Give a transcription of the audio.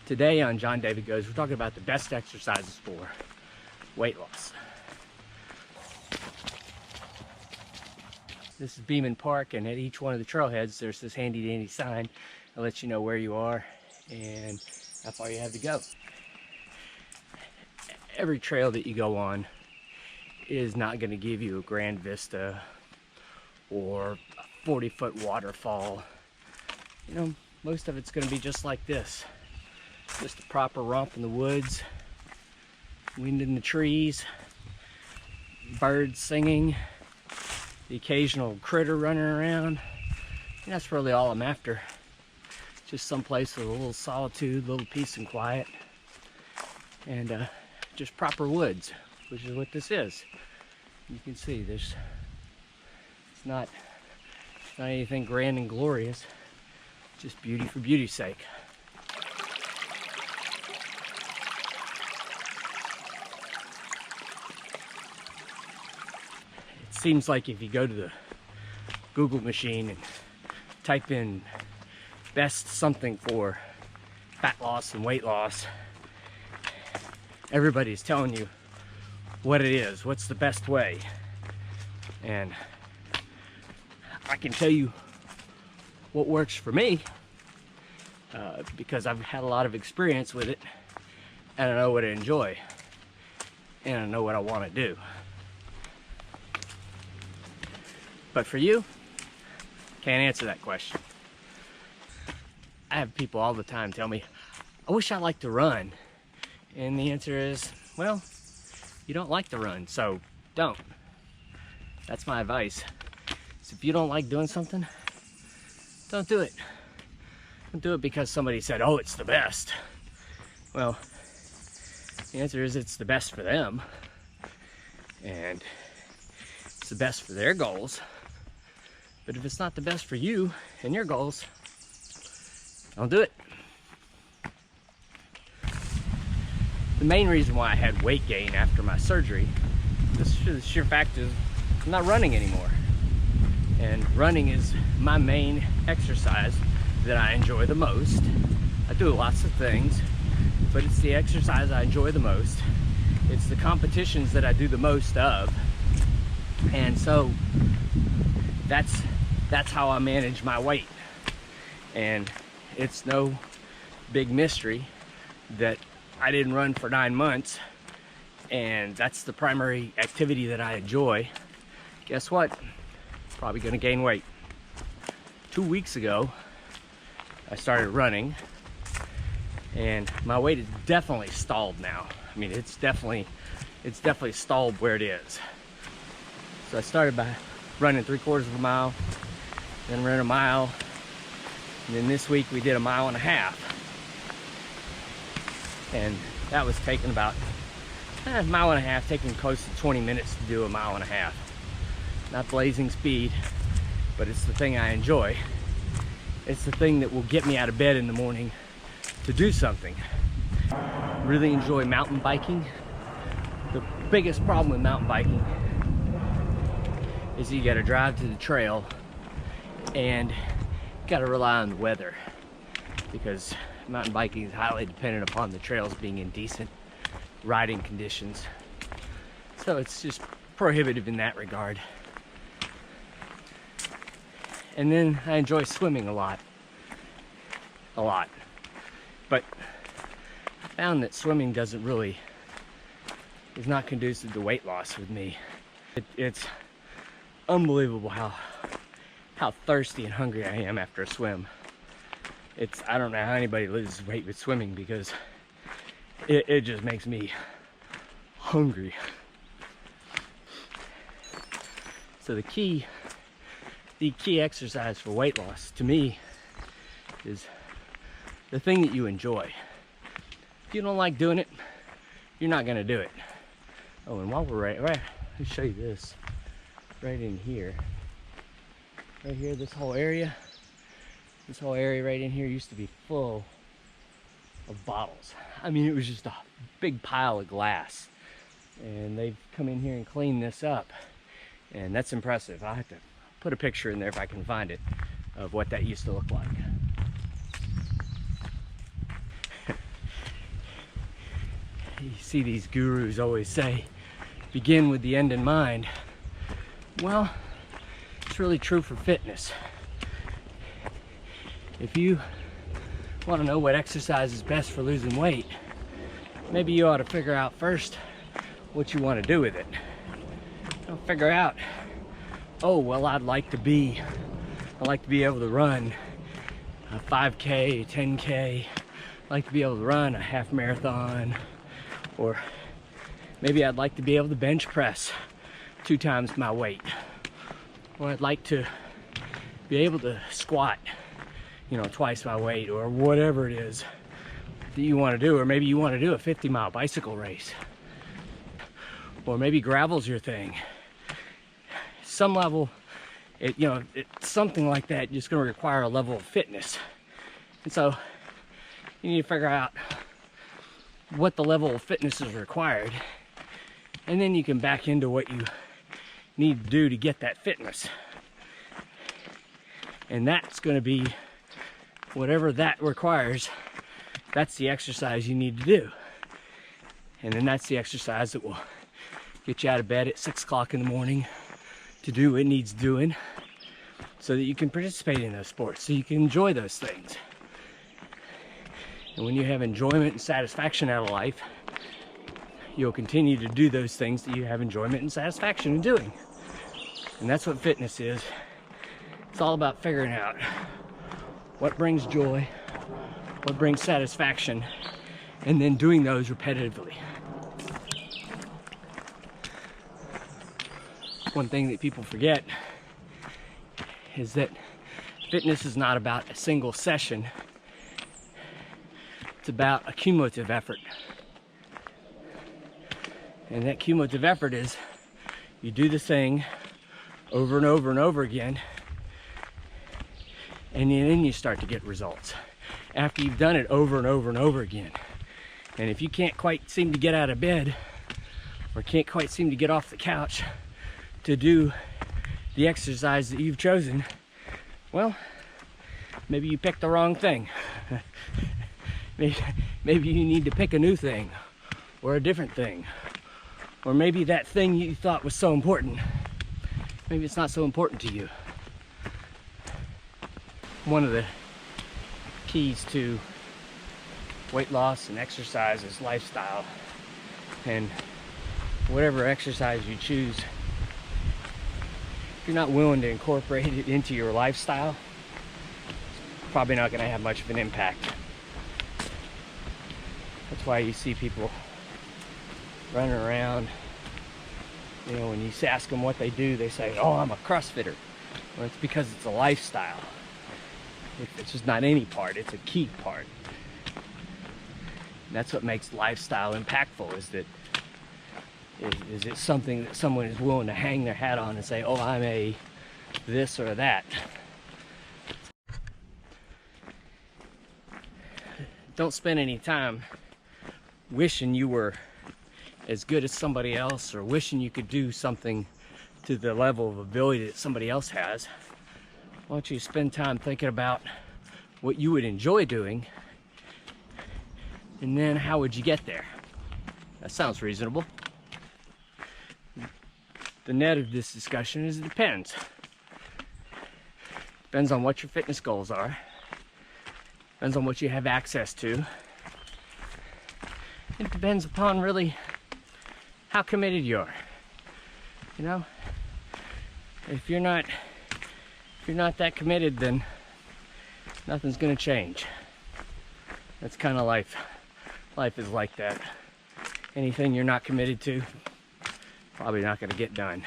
Today on John David Goes, we're talking about the best exercises for weight loss. This is Beeman Park, and at each one of the trailheads there's this handy dandy sign that lets you know where you are and how far you have to go. Every trail that you go on is not going to give you a grand vista or a 40-foot waterfall. You know, most of it's going to be just like this. Just a proper romp in the woods, wind in the trees, birds singing, the occasional critter running around. And that's really all I'm after. Just someplace with a little solitude, a little peace and quiet, and just proper woods, which is what this is. You can see it's not anything grand and glorious, just beauty for beauty's sake. It seems like if you go to the Google machine and type in best something for fat loss and weight loss, everybody's telling you what it is, what's the best way. And I can tell you what works for me because I've had a lot of experience with it, and I know what I enjoy, and I know what I want to do. But for you, can't answer that question. I have people all the time tell me, I wish I liked to run. And the answer is, well, you don't like to run, so don't. That's my advice. So if you don't like doing something, don't do it. Don't do it because somebody said, oh, it's the best. Well, the answer is it's the best for them. And it's the best for their goals. But if it's not the best for you and your goals, don't do it. The main reason why I had weight gain after my surgery, the sheer fact is I'm not running anymore. And running is my main exercise that I enjoy the most. I do lots of things, but it's the exercise I enjoy the most. It's the competitions that I do the most of. And so that's how I manage my weight. And it's no big mystery that I didn't run for 9 months, and that's the primary activity that I enjoy. Guess what? Probably gonna gain weight. 2 weeks ago, I started running, and my weight is definitely stalled now. I mean, it's definitely stalled where it is. So I started by running 3/4 of a mile, then ran a mile, and then this week we did a 1.5 miles. And that was taking about a 1.5 miles, taking close to 20 minutes to do a 1.5 miles. Not blazing speed, but it's the thing I enjoy. It's the thing that will get me out of bed in the morning to do something. Really enjoy mountain biking. The biggest problem with mountain biking is you gotta drive to the trail and you gotta rely on the weather, because mountain biking is highly dependent upon the trails being in decent riding conditions. So it's just prohibitive in that regard. And then I enjoy swimming a lot. But I found that swimming is not conducive to weight loss with me. It's unbelievable how thirsty and hungry I am after a swim. I don't know how anybody loses weight with swimming, because it just makes me hungry. So the key exercise for weight loss to me is the thing that you enjoy. If you don't like doing it, you're not gonna do it. Oh, and while we're right, let me show you this. Right in here. Right here, this whole area right in here used to be full of bottles. I mean, it was just a big pile of glass. And they've come in here and cleaned this up. And that's impressive. I'll have to put a picture in there if I can find it of what that used to look like. You see these gurus always say, begin with the end in mind. Well, it's really true for fitness. If you want to know what exercise is best for losing weight, maybe you ought to figure out first what you want to do with it. Don't figure out, oh, well, I'd like to be able to run a 5K, 10K. I'd like to be able to run a half marathon, or maybe I'd like to be able to bench press 2 times my weight, or I'd like to be able to squat, you know, twice my weight, or whatever it is that you want to do. Or maybe you want to do a 50-mile bicycle race, or maybe gravel's your thing. Some level, it's something like that, just going to require a level of fitness. And so you need to figure out what the level of fitness is required, and then you can back into what you need to do to get that fitness. And that's going to be whatever that requires. That's the exercise you need to do. And then that's the exercise that will get you out of bed at 6 o'clock in the morning to do what it needs doing, so that you can participate in those sports, so you can enjoy those things. And when you have enjoyment and satisfaction out of life, you'll continue to do those things that you have enjoyment and satisfaction in doing. And that's what fitness is. It's all about figuring out what brings joy, what brings satisfaction, and then doing those repetitively. One thing that people forget is that fitness is not about a single session. It's about a cumulative effort. And that cumulative effort is you do the thing over and over and over again, and then you start to get results after you've done it over and over and over again. And if you can't quite seem to get out of bed, or can't quite seem to get off the couch to do the exercise that you've chosen, well, maybe you picked the wrong thing. Maybe you need to pick a new thing, or a different thing. Or maybe that thing you thought was so important, maybe it's not so important to you. One of the keys to weight loss and exercise is lifestyle. And whatever exercise you choose, if you're not willing to incorporate it into your lifestyle, it's probably not going to have much of an impact. That's why you see people running around, you know, when you ask them what they do, they say, oh, I'm a CrossFitter. Well, it's because it's a lifestyle. It's just not any part, it's a key part. And that's what makes lifestyle impactful, is that is it something that someone is willing to hang their hat on and say, oh, I'm a this or that. Don't spend any time wishing you were as good as somebody else, or wishing you could do something to the level of ability that somebody else has. Why don't you spend time thinking about what you would enjoy doing, and then how would you get there? That sounds reasonable. The net of this discussion is it depends. Depends on what your fitness goals are. Depends on what you have access to. It depends upon really how committed you are. You know, if you're not that committed, then nothing's gonna change. That's kind of life. Life is like that. Anything you're not committed to, probably not gonna get done.